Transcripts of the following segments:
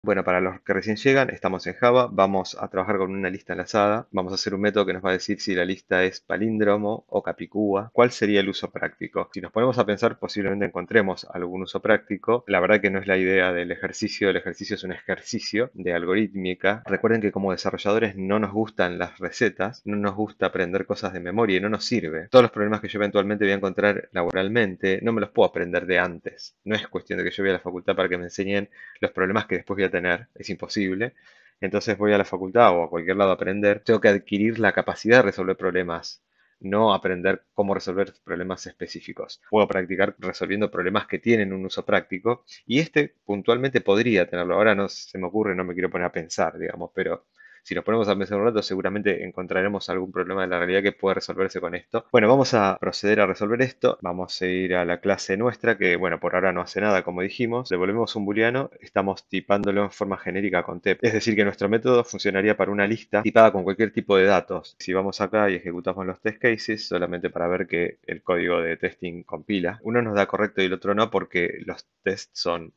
Bueno, para los que recién llegan, estamos en Java, vamos a trabajar con una lista enlazada, vamos a hacer un método que nos va a decir si la lista es palíndromo o capicúa, cuál sería el uso práctico. Si nos ponemos a pensar, posiblemente encontremos algún uso práctico. La verdad que no es la idea del ejercicio, el ejercicio es un ejercicio de algorítmica. Recuerden que como desarrolladores no nos gustan las recetas, no nos gusta aprender cosas de memoria y no nos sirve. Todos los problemas que yo eventualmente voy a encontrar laboralmente, no me los puedo aprender de antes. No es cuestión de que yo vaya a la facultad para que me enseñen los problemas que después voy a tener, es imposible. Entonces voy a la facultad o a cualquier lado a aprender, tengo que adquirir la capacidad de resolver problemas, no aprender cómo resolver problemas específicos. Puedo practicar resolviendo problemas que tienen un uso práctico y este puntualmente podría tenerlo. Ahora no se me ocurre, no me quiero poner a pensar, digamos, pero si nos ponemos a pensar un rato, seguramente encontraremos algún problema de la realidad que pueda resolverse con esto. Bueno, vamos a proceder a resolver esto. Vamos a ir a la clase nuestra, que bueno, por ahora no hace nada, como dijimos. Devolvemos un booleano, estamos tipándolo en forma genérica con TEP. Es decir, que nuestro método funcionaría para una lista tipada con cualquier tipo de datos. Si vamos acá y ejecutamos los test cases, solamente para ver que el código de testing compila, uno nos da correcto y el otro no, porque los tests son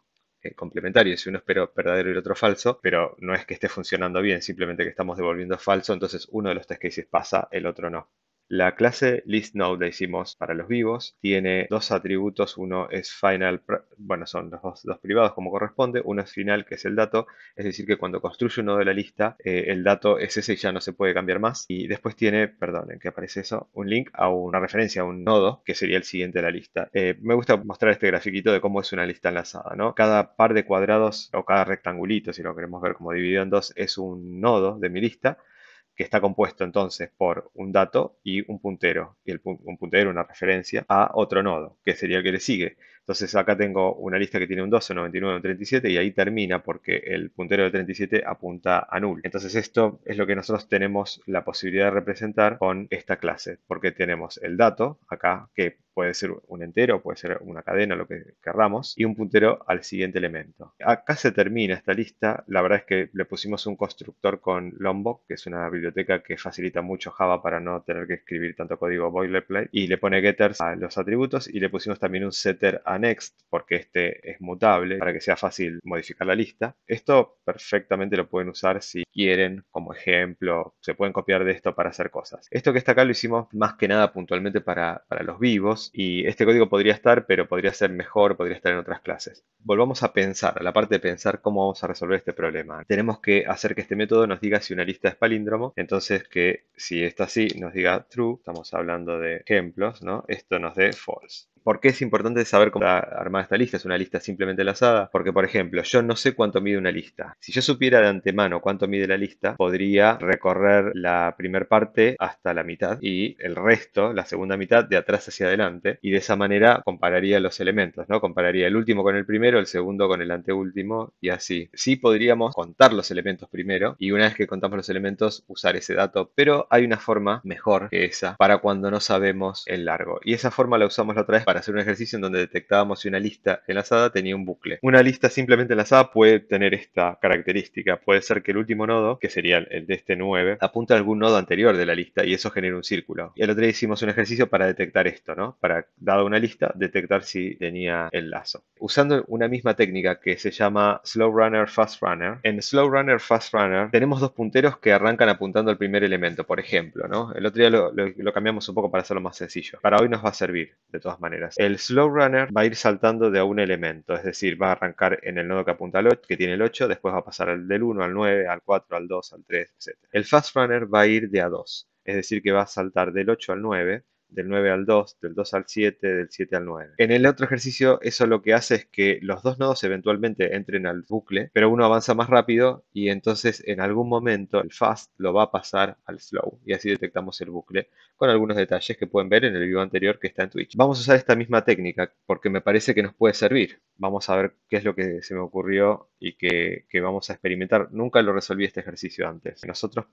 complementarios y uno espera verdadero y el otro falso, pero no es que esté funcionando bien, simplemente que estamos devolviendo falso, entonces uno de los test cases pasa, el otro no. La clase listNode la hicimos para los vivos, tiene dos atributos, uno es final, bueno, son los dos privados como corresponde, uno es final, que es el dato, es decir, que cuando construye un nodo de la lista, el dato es ese y ya no se puede cambiar más, y después tiene, perdón, ¿en qué aparece eso? Un link a una referencia a un nodo, que sería el siguiente de la lista. Me gusta mostrar este grafiquito de cómo es una lista enlazada, ¿no? Cada par de cuadrados, o cada rectangulito, si lo queremos ver como dividido en dos, es un nodo de mi lista, que está compuesto entonces por un dato y un puntero, y un puntero, una referencia a otro nodo, que sería el que le sigue. Entonces acá tengo una lista que tiene un 12, un 99, un 37 y ahí termina porque el puntero de 37 apunta a null. Entonces esto es lo que nosotros tenemos la posibilidad de representar con esta clase, porque tenemos el dato acá, que puede ser un entero, puede ser una cadena, lo que querramos, y un puntero al siguiente elemento. Acá se termina esta lista. La verdad es que le pusimos un constructor con Lombok, que es una biblioteca que facilita mucho Java para no tener que escribir tanto código boilerplate, y le pone getters a los atributos y le pusimos también un setter a next, porque este es mutable para que sea fácil modificar la lista. Esto perfectamente lo pueden usar si quieren como ejemplo, se pueden copiar de esto para hacer cosas. Esto que está acá lo hicimos más que nada puntualmente para los vivos y este código podría estar, pero podría ser mejor, podría estar en otras clases. Volvamos a pensar, a la parte de pensar cómo vamos a resolver este problema. Tenemos que hacer que este método nos diga si una lista es palíndromo, entonces que si está así nos diga true, estamos hablando de ejemplos, ¿no? Esto nos dé false. ¿Por qué es importante saber cómo está armada esta lista? ¿Es una lista simplemente enlazada? Porque, por ejemplo, yo no sé cuánto mide una lista. Si yo supiera de antemano cuánto mide la lista, podría recorrer la primera parte hasta la mitad y el resto, la segunda mitad, de atrás hacia adelante. Y de esa manera compararía los elementos, ¿no? Compararía el último con el primero, el segundo con el anteúltimo y así. Sí podríamos contar los elementos primero y una vez que contamos los elementos usar ese dato, pero hay una forma mejor que esa para cuando no sabemos el largo. Y esa forma la usamos la otra vez para hacer un ejercicio en donde detectábamos si una lista enlazada tenía un bucle. Una lista simplemente enlazada puede tener esta característica. Puede ser que el último nodo, que sería el de este 9, apunta a algún nodo anterior de la lista y eso genera un círculo. Y el otro día hicimos un ejercicio para detectar esto, ¿no? Para, dada una lista, detectar si tenía el lazo. Usando una misma técnica que se llama Slow Runner, Fast Runner. En Slow Runner, Fast Runner tenemos dos punteros que arrancan apuntando al primer elemento, por ejemplo, ¿no? El otro día lo cambiamos un poco para hacerlo más sencillo. Para hoy nos va a servir, de todas maneras. El Slow Runner va a ir saltando de a un elemento, es decir, va a arrancar en el nodo que apunta al 8, que tiene el 8, después va a pasar del 1 al 9, al 4, al 2, al 3, etc. El Fast Runner va a ir de a 2, es decir, que va a saltar del 8 al 9, del 9 al 2, del 2 al 7, del 7 al 9. En el otro ejercicio, eso lo que hace es que los dos nodos eventualmente entren al bucle, pero uno avanza más rápido y entonces en algún momento el fast lo va a pasar al slow y así detectamos el bucle con algunos detalles que pueden ver en el video anterior que está en Twitch. Vamos a usar esta misma técnica porque me parece que nos puede servir. Vamos a ver qué es lo que se me ocurrió y que vamos a experimentar. Nunca lo resolví este ejercicio antes. Nosotros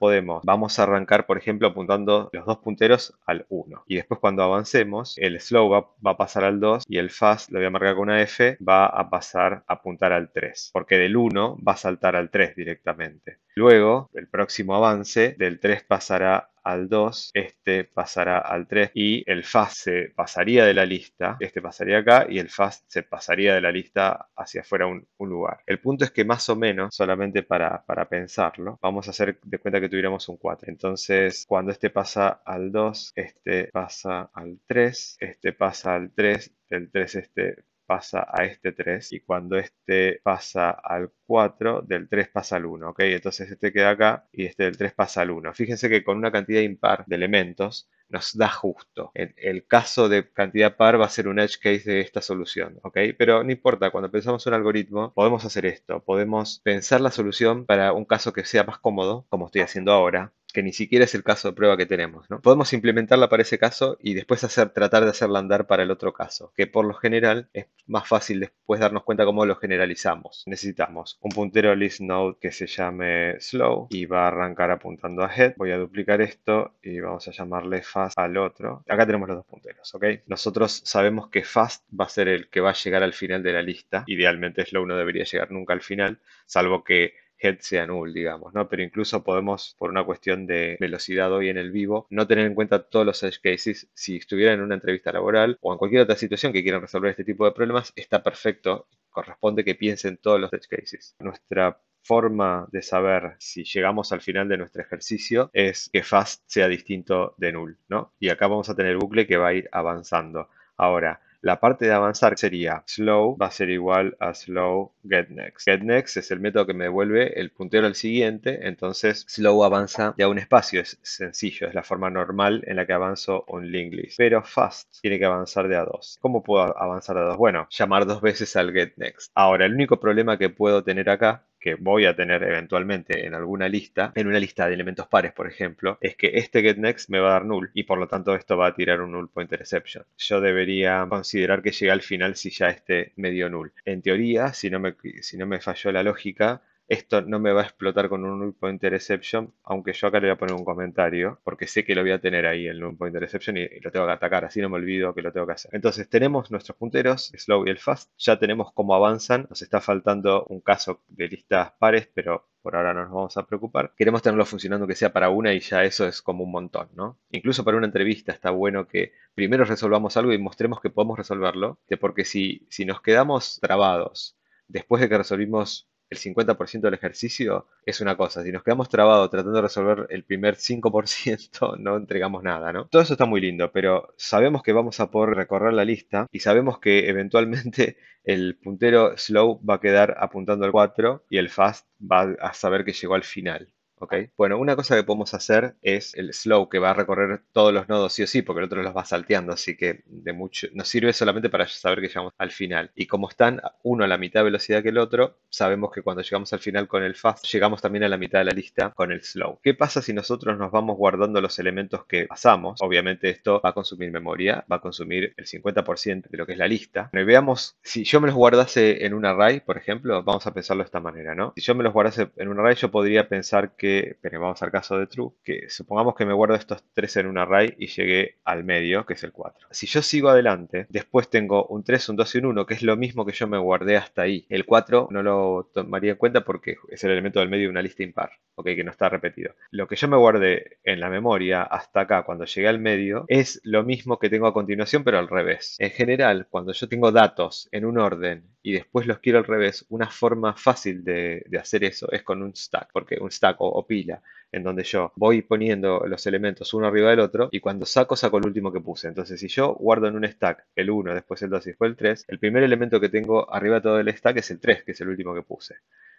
vamos a arrancar por ejemplo apuntando los dos punteros al 1 y después cuando avancemos el slow va a pasar al 2 y el fast, lo voy a marcar con una F, va a pasar a apuntar al 3 porque del 1 va a saltar al 3 directamente. Luego, el próximo avance del 3 pasará al 2, este pasará al 3 y el fast se pasaría de la lista, este pasaría acá y el fast se pasaría de la lista hacia afuera un lugar. El punto es que más o menos, solamente para pensarlo, vamos a hacer de cuenta que tuviéramos un 4. Entonces, cuando este pasa al 2, este pasa al 3, este pasa al 3, del 3 este pasa a este 3 y cuando este pasa al 4, del 3 pasa al 1, ¿ok? Entonces este queda acá y este del 3 pasa al 1. Fíjense que con una cantidad impar de elementos nos da justo. En el caso de cantidad par va a ser un edge case de esta solución, ¿ok? Pero no importa, cuando pensamos un algoritmo podemos hacer esto, podemos pensar la solución para un caso que sea más cómodo, como estoy haciendo ahora, que ni siquiera es el caso de prueba que tenemos, ¿no? Podemos implementarla para ese caso y después tratar de hacerla andar para el otro caso, que por lo general es más fácil después darnos cuenta cómo lo generalizamos. Necesitamos un puntero list node que se llame slow y va a arrancar apuntando a head. Voy a duplicar esto y vamos a llamarle fast al otro. Acá tenemos los dos punteros, ¿ok? Nosotros sabemos que fast va a ser el que va a llegar al final de la lista. Idealmente slow no debería llegar nunca al final, salvo que head sea null, digamos, ¿no? Pero incluso podemos, por una cuestión de velocidad hoy en el vivo, no tener en cuenta todos los edge cases. Si estuviera en una entrevista laboral o en cualquier otra situación que quieran resolver este tipo de problemas, está perfecto. Corresponde que piensen todos los edge cases. Nuestra forma de saber si llegamos al final de nuestro ejercicio es que fast sea distinto de null, ¿no? Y acá vamos a tener el bucle que va a ir avanzando. Ahora, la parte de avanzar sería slow va a ser igual a slow getNext. GetNext es el método que me devuelve el puntero al siguiente, entonces slow avanza de a un espacio, es sencillo, es la forma normal en la que avanzo un linked list. Pero fast tiene que avanzar de a 2. ¿Cómo puedo avanzar de a 2? Bueno, llamar dos veces al getNext. Ahora, el único problema que puedo tener acá, que voy a tener eventualmente en alguna lista, en una lista de elementos pares, por ejemplo, es que este getNext me va a dar null y por lo tanto esto va a tirar un null pointer exception. Yo debería considerar que llega al final si ya esté medio null. En teoría, si no me falló la lógica, esto no me va a explotar con un null pointer exception, aunque yo acá le voy a poner un comentario, porque sé que lo voy a tener ahí el null pointer exception y lo tengo que atacar, así no me olvido que lo tengo que hacer. Entonces tenemos nuestros punteros, slow y el fast, ya tenemos cómo avanzan, nos está faltando un caso de listas pares, pero por ahora no nos vamos a preocupar. Queremos tenerlo funcionando que sea para una y ya eso es como un montón, ¿no? Incluso para una entrevista está bueno que primero resolvamos algo y mostremos que podemos resolverlo, porque si nos quedamos trabados después de que resolvimos el 50% del ejercicio, es una cosa. Si nos quedamos trabados tratando de resolver el primer 5%, no entregamos nada, ¿no? Todo eso está muy lindo, pero sabemos que vamos a poder recorrer la lista y sabemos que eventualmente el puntero slow va a quedar apuntando al 4 y el fast va a saber que llegó al final. ¿Ok? Bueno, una cosa que podemos hacer es el slow, que va a recorrer todos los nodos sí o sí, porque el otro los va salteando, así que de mucho nos sirve solamente para saber que llegamos al final. Y como están uno a la mitad de velocidad que el otro, sabemos que cuando llegamos al final con el fast, llegamos también a la mitad de la lista con el slow. ¿Qué pasa si nosotros nos vamos guardando los elementos que pasamos? Obviamente esto va a consumir memoria, va a consumir el 50% de lo que es la lista. Bueno, y veamos, si yo me los guardase en un array, por ejemplo, vamos a pensarlo de esta manera, ¿no? Si yo me los guardase en un array, yo podría pensar pero vamos al caso de true, que supongamos que me guardo estos tres en un array y llegué al medio, que es el 4. Si yo sigo adelante, después tengo un 3, un 2 y un 1, que es lo mismo que yo me guardé hasta ahí. El 4 no lo tomaría en cuenta porque es el elemento del medio de una lista impar, ok, que no está repetido. Lo que yo me guardé en la memoria hasta acá, cuando llegué al medio, es lo mismo que tengo a continuación, pero al revés. En general, cuando yo tengo datos en un orden y después los quiero al revés, una forma fácil de hacer eso es con un stack, porque un stack o pila, en donde yo voy poniendo los elementos uno arriba del otro y cuando saco el último que puse. Entonces, si yo guardo en un stack el 1, después el 2 y después el 3, el primer elemento que tengo arriba de todo el stack es el 3, que es el último que puse.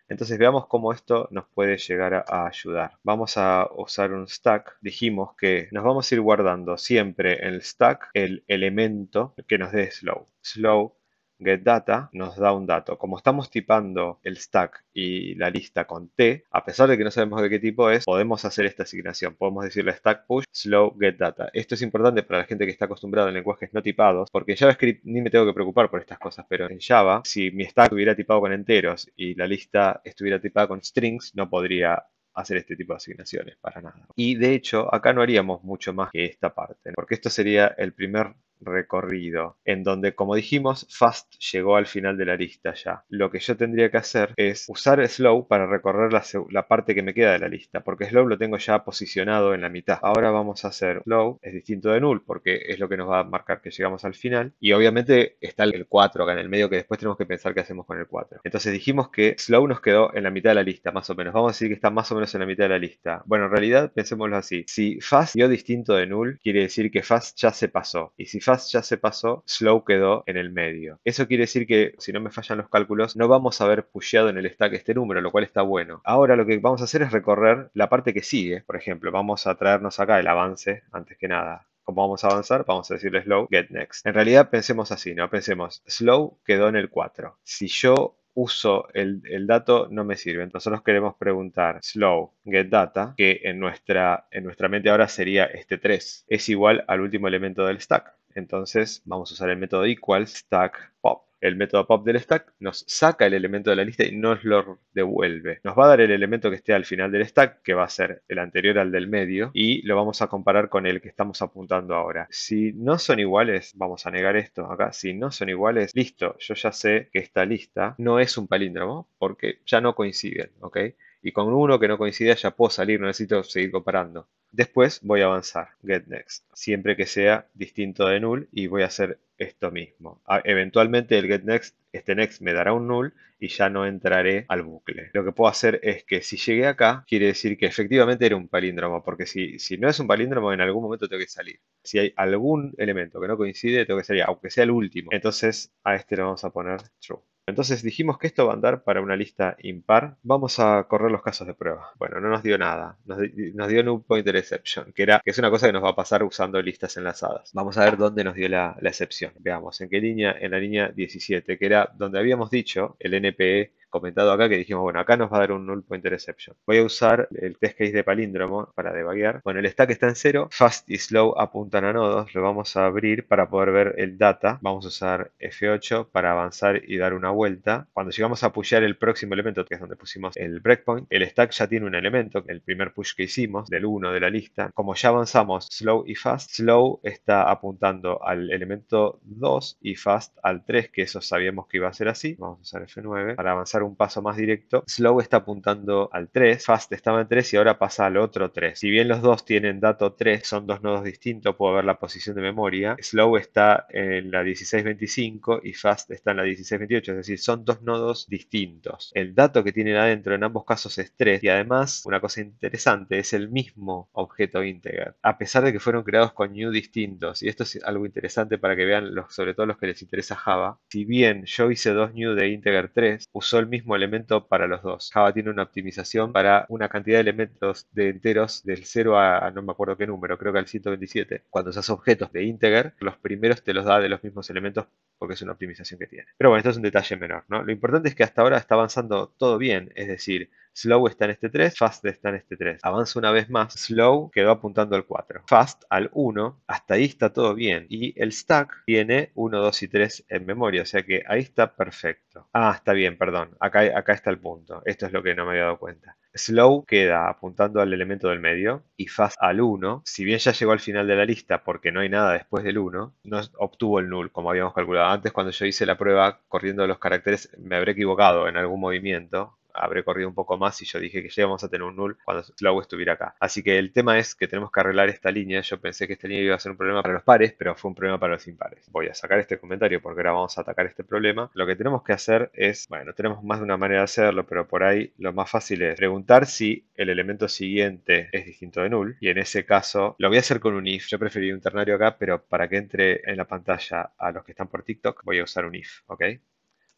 Entonces veamos cómo esto nos puede llegar a ayudar. Vamos a usar un stack. Dijimos que nos vamos a ir guardando siempre en el stack el elemento que nos dé slow. Slow getData nos da un dato. Como estamos tipando el stack y la lista con T, a pesar de que no sabemos de qué tipo es, podemos hacer esta asignación. Podemos decirle stack push slow getData. Esto es importante para la gente que está acostumbrada a lenguajes no tipados, porque en JavaScript ni me tengo que preocupar por estas cosas, pero en Java, si mi stack estuviera tipado con enteros y la lista estuviera tipada con strings, no podría hacer este tipo de asignaciones para nada. Y de hecho, acá no haríamos mucho más que esta parte, porque esto sería el primer recorrido, en donde, como dijimos, fast llegó al final de la lista ya. Lo que yo tendría que hacer es usar slow para recorrer la parte que me queda de la lista, porque slow lo tengo ya posicionado en la mitad. Ahora vamos a hacer slow, es distinto de null, porque es lo que nos va a marcar que llegamos al final. Y obviamente está el 4 acá en el medio, que después tenemos que pensar qué hacemos con el 4. Entonces dijimos que slow nos quedó en la mitad de la lista, más o menos. Vamos a decir que está más o menos en la mitad de la lista. Bueno, en realidad pensémoslo así. Si fast dio distinto de null, quiere decir que fast ya se pasó. Y si fast ya se pasó, slow quedó en el medio. Eso quiere decir que, si no me fallan los cálculos, no vamos a haber pusheado en el stack este número, lo cual está bueno. Ahora lo que vamos a hacer es recorrer la parte que sigue. Por ejemplo, vamos a traernos acá el avance, antes que nada. ¿Cómo vamos a avanzar? Vamos a decirle slow, get next. En realidad pensemos así, ¿no? Pensemos, slow quedó en el 4. Si yo uso el dato, no me sirve. Nosotros queremos preguntar slow, get data, que en nuestra mente ahora sería este 3. Es igual al último elemento del stack. Entonces vamos a usar el método equals stack pop. El método pop del stack nos saca el elemento de la lista y nos lo devuelve. Nos va a dar el elemento que esté al final del stack, que va a ser el anterior al del medio, y lo vamos a comparar con el que estamos apuntando ahora. Si no son iguales, vamos a negar esto acá, si no son iguales, listo, yo ya sé que esta lista no es un palíndromo, porque ya no coinciden, ¿ok? Y con uno que no coincida ya puedo salir, no necesito seguir comparando. Después voy a avanzar, get next, siempre que sea distinto de null, y voy a hacer esto mismo. Eventualmente el get next, este next me dará un null y ya no entraré al bucle. Lo que puedo hacer es que si llegué acá, quiere decir que efectivamente era un palíndromo, porque si no es un palíndromo, en algún momento tengo que salir. Si hay algún elemento que no coincide, tengo que salir, aunque sea el último. Entonces a este le vamos a poner true. Entonces dijimos que esto va a andar para una lista impar. Vamos a correr los casos de prueba. Bueno, no nos dio nada. Nos dio null pointer exception, que es una cosa que nos va a pasar usando listas enlazadas. Vamos a ver dónde nos dio la excepción. Veamos, ¿en qué línea? En la línea 17, que era donde habíamos dicho el NPE comentado acá, que dijimos, bueno, acá nos va a dar un null pointer exception. Voy a usar el test case de palíndromo para debuguear. Bueno, el stack está en 0, fast y slow apuntan a nodos, lo vamos a abrir para poder ver el data. Vamos a usar F8 para avanzar y dar una vuelta. Cuando llegamos a pushear el próximo elemento, que es donde pusimos el breakpoint, el stack ya tiene un elemento, el primer push que hicimos, del 1 de la lista. Como ya avanzamos slow y fast, slow está apuntando al elemento 2 y fast al 3, que eso sabíamos que iba a ser así. Vamos a usar F9 para avanzar un paso más directo. Slow está apuntando al 3, fast estaba en 3 y ahora pasa al otro 3. Si bien los dos tienen dato 3, son dos nodos distintos, puedo ver la posición de memoria. Slow está en la 1625 y fast está en la 1628, es decir, son dos nodos distintos. El dato que tienen adentro en ambos casos es 3 y además, una cosa interesante, es el mismo objeto integer, a pesar de que fueron creados con new distintos. Y esto es algo interesante para que vean, sobre todo los que les interesa Java. Si bien yo hice dos new de integer 3, usó el mismo elemento para los dos. Java tiene una optimización para una cantidad de elementos de enteros del 0 a no me acuerdo qué número, creo que al 127. Cuando usas objetos de integer, los primeros te los da de los mismos elementos porque es una optimización que tiene. Pero bueno, esto es un detalle menor, ¿no? Lo importante es que hasta ahora está avanzando todo bien, es decir, slow está en este 3, fast está en este 3. Avanza una vez más, slow quedó apuntando al 4, fast al 1, hasta ahí está todo bien. Y el stack tiene 1, 2 y 3 en memoria, o sea que ahí está perfecto. Ah, está bien, perdón, acá está el punto. Esto es lo que no me había dado cuenta. Slow queda apuntando al elemento del medio y fast al 1. Si bien ya llegó al final de la lista porque no hay nada después del 1, no obtuvo el null como habíamos calculado. Antes, cuando yo hice la prueba corriendo los caracteres, me habré equivocado en algún movimiento. Habré corrido un poco más y yo dije que ya íbamos a tener un null cuando Slow estuviera acá. Así que el tema es que tenemos que arreglar esta línea. Yo pensé que esta línea iba a ser un problema para los pares, pero fue un problema para los impares. Voy a sacar este comentario porque ahora vamos a atacar este problema. Lo que tenemos que hacer es, bueno, tenemos más de una manera de hacerlo, pero por ahí lo más fácil es preguntar si el elemento siguiente es distinto de null. Y en ese caso lo voy a hacer con un if. Yo preferí un ternario acá, pero para que entre en la pantalla a los que están por TikTok, voy a usar un if, ¿ok?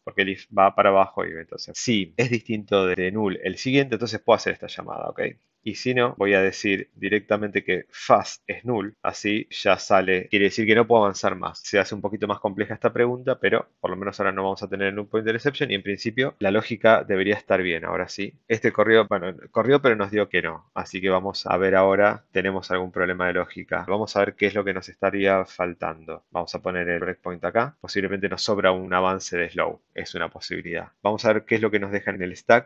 Porque el if va para abajo y entonces, si es distinto de null el siguiente, entonces puedo hacer esta llamada, ¿ok? Y si no, voy a decir directamente que fast es null, así ya sale, quiere decir que no puedo avanzar más. Se hace un poquito más compleja esta pregunta, pero por lo menos ahora no vamos a tener el null pointer exception y en principio la lógica debería estar bien, ahora sí. Este corrió, bueno, corrió pero nos dio que no, así que vamos a ver ahora, tenemos algún problema de lógica. Vamos a ver qué es lo que nos estaría faltando. Vamos a poner el breakpoint acá, posiblemente nos sobra un avance de slow, es una posibilidad. Vamos a ver qué es lo que nos deja en el stack.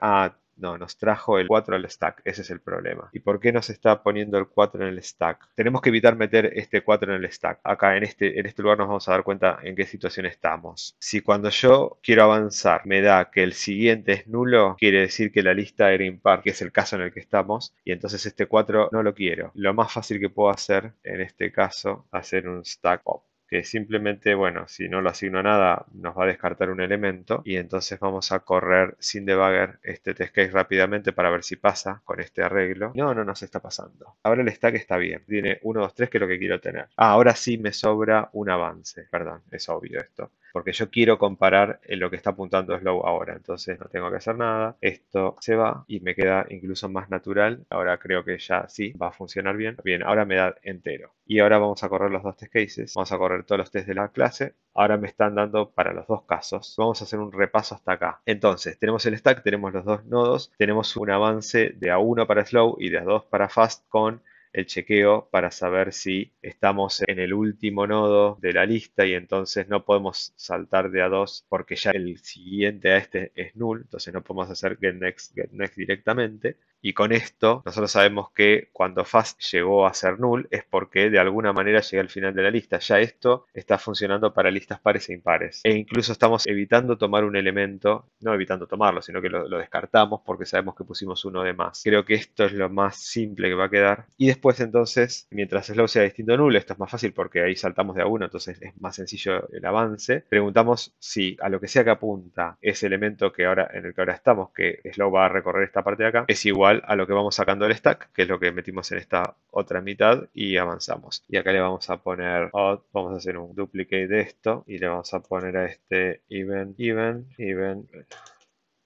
No, nos trajo el 4 al stack. Ese es el problema. ¿Y por qué nos está poniendo el 4 en el stack? Tenemos que evitar meter este 4 en el stack. Acá en este lugar nos vamos a dar cuenta en qué situación estamos. Si cuando yo quiero avanzar me da que el siguiente es nulo, quiere decir que la lista era impar, que es el caso en el que estamos, y entonces este 4 no lo quiero. Lo más fácil que puedo hacer en este caso, hacer un stack pop, que simplemente, bueno, si no lo asigno a nada, nos va a descartar un elemento y entonces vamos a correr sin debugger este test case rápidamente para ver si pasa con este arreglo. No, no nos está pasando. Ahora el stack está bien. Tiene 1, 2, 3, que es lo que quiero tener. Ah, ahora sí me sobra un avance. Perdón, es obvio esto. Porque yo quiero comparar en lo que está apuntando Slow ahora. Entonces no tengo que hacer nada. Esto se va y me queda incluso más natural. Ahora creo que ya sí va a funcionar bien. Bien, ahora me da entero. Y ahora vamos a correr los dos test cases. Vamos a correr todos los tests de la clase. Ahora me están dando para los dos casos. Vamos a hacer un repaso hasta acá. Entonces, tenemos el stack, tenemos los dos nodos. Tenemos un avance de A1 para Slow y de A2 para Fast con el chequeo para saber si estamos en el último nodo de la lista y entonces no podemos saltar de A2 porque ya el siguiente a este es null, entonces no podemos hacer get next directamente. Y con esto nosotros sabemos que cuando fast llegó a ser null es porque de alguna manera llega al final de la lista. Ya esto está funcionando para listas pares e impares. E incluso estamos evitando tomar un elemento, no evitando tomarlo, sino que lo descartamos porque sabemos que pusimos uno de más. Creo que esto es lo más simple que va a quedar. Y después entonces, mientras slow sea distinto a null, esto es más fácil porque ahí saltamos de a uno, entonces es más sencillo el avance. Preguntamos si a lo que sea que apunta ese elemento en el que ahora estamos, que slow va a recorrer esta parte de acá, es igual a lo que vamos sacando del stack, que es lo que metimos en esta otra mitad y avanzamos. Y acá le vamos a poner odd, vamos a hacer un duplicate de esto y le vamos a poner a este even, even, even.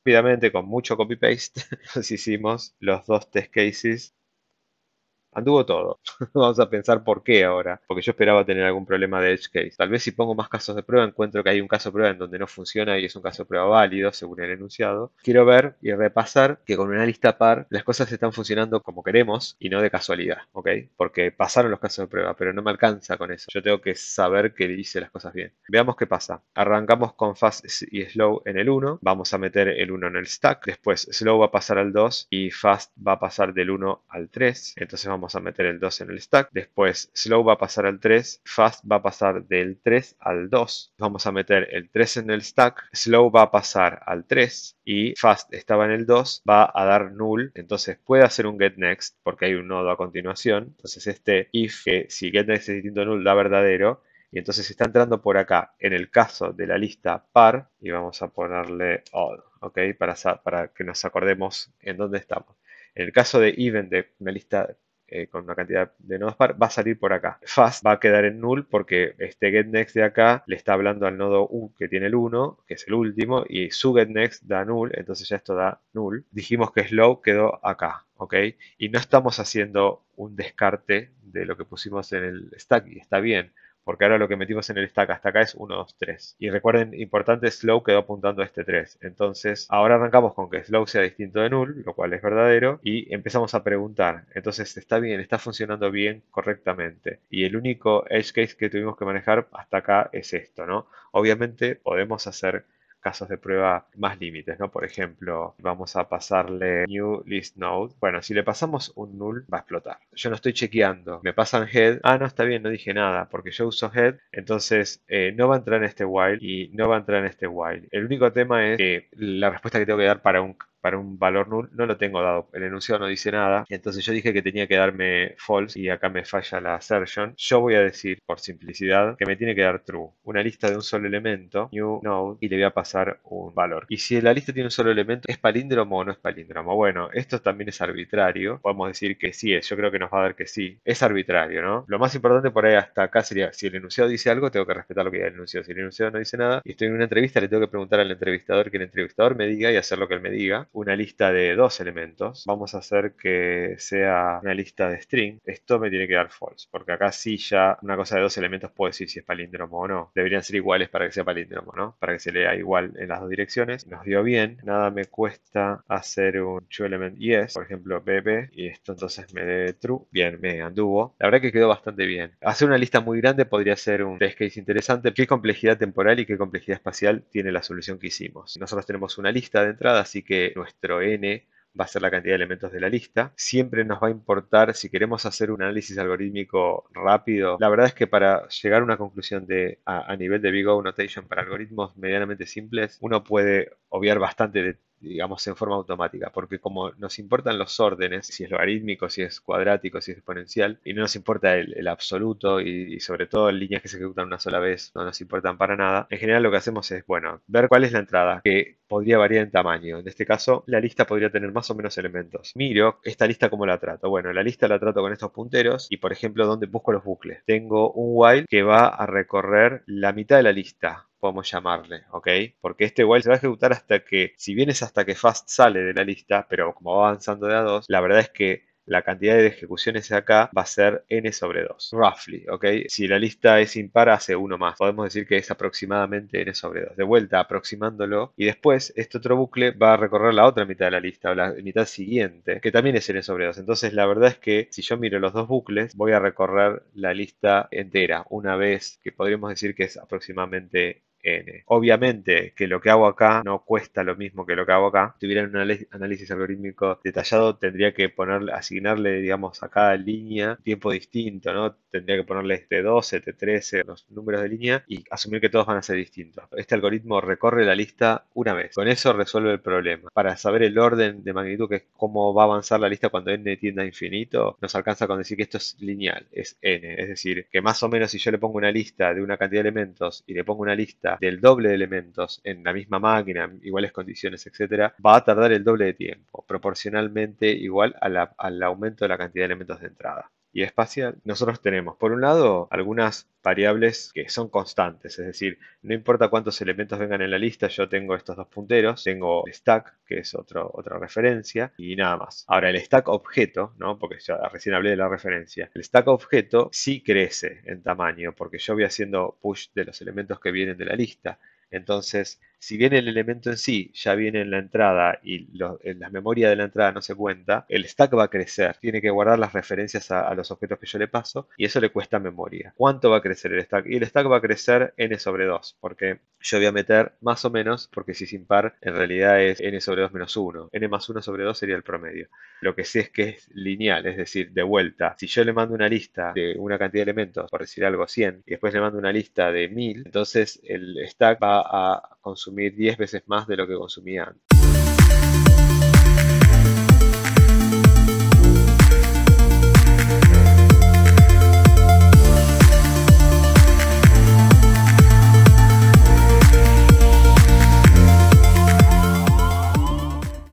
Rápidamente, con mucho copy paste, nos hicimos los dos test cases. Anduvo todo. Vamos a pensar por qué ahora. Porque yo esperaba tener algún problema de edge case. Tal vez si pongo más casos de prueba encuentro que hay un caso de prueba en donde no funciona y es un caso de prueba válido según el enunciado. Quiero ver y repasar que con una lista par las cosas están funcionando como queremos y no de casualidad, ¿ok? Porque pasaron los casos de prueba, pero no me alcanza con eso. Yo tengo que saber que hice las cosas bien. Veamos qué pasa. Arrancamos con fast y slow en el 1. Vamos a meter el 1 en el stack. Después slow va a pasar al 2 y fast va a pasar del 1 al 3. Entonces vamos a meter el 2 en el stack. Después slow va a pasar al 3. Fast va a pasar del 3 al 2. Vamos a meter el 3 en el stack. Slow va a pasar al 3 y fast estaba en el 2. Va a dar null. Entonces puede hacer un get next porque hay un nodo a continuación. Entonces este if, que si get next es distinto a null, da verdadero. Y entonces está entrando por acá en el caso de la lista par y vamos a ponerle odd, ¿ok? Para que nos acordemos en dónde estamos. En el caso de even, de una lista con una cantidad de nodos par, va a salir por acá. Fast va a quedar en null porque este getNext de acá le está hablando al nodo U que tiene el 1, que es el último, y su getNext da null, entonces ya esto da null. Dijimos que slow quedó acá, ¿ok? Y no estamos haciendo un descarte de lo que pusimos en el stack, y está bien. Porque ahora lo que metimos en el stack hasta acá es 1, 2, 3. Y recuerden, importante, slow quedó apuntando a este 3. Entonces, ahora arrancamos con que slow sea distinto de null, lo cual es verdadero, y empezamos a preguntar. Entonces, está bien, está funcionando bien, correctamente. Y el único edge case que tuvimos que manejar hasta acá es esto, ¿no? Obviamente, podemos hacer casos de prueba más límites, ¿no? Por ejemplo, vamos a pasarle new list node. Bueno, si le pasamos un null, va a explotar. Yo no estoy chequeando. Me pasan head. Ah, no, está bien, no dije nada, porque yo uso head. Entonces, no va a entrar en este while y no va a entrar en este while. El único tema es que la respuesta que tengo que dar para un valor null no lo tengo dado. El enunciado no dice nada. Entonces yo dije que tenía que darme false y acá me falla la assertion. Yo voy a decir, por simplicidad, que me tiene que dar true. Una lista de un solo elemento, new node, y le voy a pasar un valor. Y si la lista tiene un solo elemento, ¿es palíndromo o no es palíndromo? Bueno, esto también es arbitrario. Podemos decir que sí es. Yo creo que nos va a dar que sí. Es arbitrario, ¿no? Lo más importante por ahí hasta acá sería, si el enunciado dice algo, tengo que respetar lo que diga el enunciado. Si el enunciado no dice nada y estoy en una entrevista, le tengo que preguntar al entrevistador que el entrevistador me diga y hacer lo que él me diga. Una lista de dos elementos. Vamos a hacer que sea una lista de string. Esto me tiene que dar false, porque acá sí ya una cosa de dos elementos puedo decir si es palíndromo o no. Deberían ser iguales para que sea palíndromo, ¿no? Para que se lea igual en las dos direcciones. Nos dio bien. Nada me cuesta hacer un true element yes, por ejemplo bb, y esto entonces me dé true. Bien, me anduvo. La verdad que quedó bastante bien. Hacer una lista muy grande podría ser un test case interesante. ¿Qué complejidad temporal y qué complejidad espacial tiene la solución que hicimos? Nosotros tenemos una lista de entrada, así que nuestro n va a ser la cantidad de elementos de la lista. Siempre nos va a importar, si queremos hacer un análisis algorítmico rápido, la verdad es que para llegar a una conclusión a nivel de Big O Notation para algoritmos medianamente simples, uno puede obviar bastante de, digamos, en forma automática, porque como nos importan los órdenes, si es logarítmico, si es cuadrático, si es exponencial, y no nos importa el absoluto y sobre todo líneas que se ejecutan una sola vez, no nos importan para nada, en general lo que hacemos es, bueno, ver cuál es la entrada, que podría variar en tamaño. En este caso, la lista podría tener más o menos elementos. Miro esta lista cómo la trato. Bueno, la lista la trato con estos punteros y, por ejemplo, donde busco los bucles. Tengo un while que va a recorrer la mitad de la lista, podemos llamarle, ¿ok? Porque este while se va a ejecutar hasta que, si bien es hasta que fast sale de la lista, pero como va avanzando de a 2, la verdad es que la cantidad de ejecuciones acá va a ser n sobre 2, roughly, ¿ok? Si la lista es impar, hace uno más. Podemos decir que es aproximadamente n sobre 2. De vuelta, aproximándolo. Y después, este otro bucle va a recorrer la otra mitad de la lista, o la mitad siguiente, que también es n sobre 2. Entonces, la verdad es que si yo miro los dos bucles, voy a recorrer la lista entera, una vez que podríamos decir que es aproximadamente n. Obviamente que lo que hago acá no cuesta lo mismo que lo que hago acá. Si tuviera un análisis algorítmico detallado, tendría que asignarle, digamos, a cada línea tiempo distinto, ¿no? Tendría que ponerle T12, T13, los números de línea y asumir que todos van a ser distintos. Este algoritmo recorre la lista una vez. Con eso resuelve el problema. Para saber el orden de magnitud, que es cómo va a avanzar la lista cuando n tiende a infinito, nos alcanza con decir que esto es lineal, es n. Es decir, que más o menos si yo le pongo una lista de una cantidad de elementos y le pongo una lista del doble de elementos en la misma máquina, iguales condiciones, etcétera, va a tardar el doble de tiempo, proporcionalmente igual al aumento de la cantidad de elementos de entrada. Y espacial, nosotros tenemos, por un lado, algunas variables que son constantes, es decir, no importa cuántos elementos vengan en la lista, yo tengo estos dos punteros, tengo stack, que es otra referencia, y nada más. Ahora, el stack objeto, ¿no? Porque ya recién hablé de la referencia, el stack objeto sí crece en tamaño, porque yo voy haciendo push de los elementos que vienen de la lista. Entonces, si bien el elemento en sí ya viene en la entrada y en la memoria de la entrada no se cuenta, el stack va a crecer. Tiene que guardar las referencias a los objetos que yo le paso y eso le cuesta memoria. ¿Cuánto va a crecer el stack? Y el stack va a crecer n sobre 2, porque yo voy a meter más o menos, porque si es impar, en realidad es n sobre 2 menos 1. N más 1 sobre 2 sería el promedio. Lo que sé es que es lineal, es decir, de vuelta. Si yo le mando una lista de una cantidad de elementos, por decir algo 100, y después le mando una lista de 1000, entonces el stack va a consumir 10 veces más de lo que consumía antes.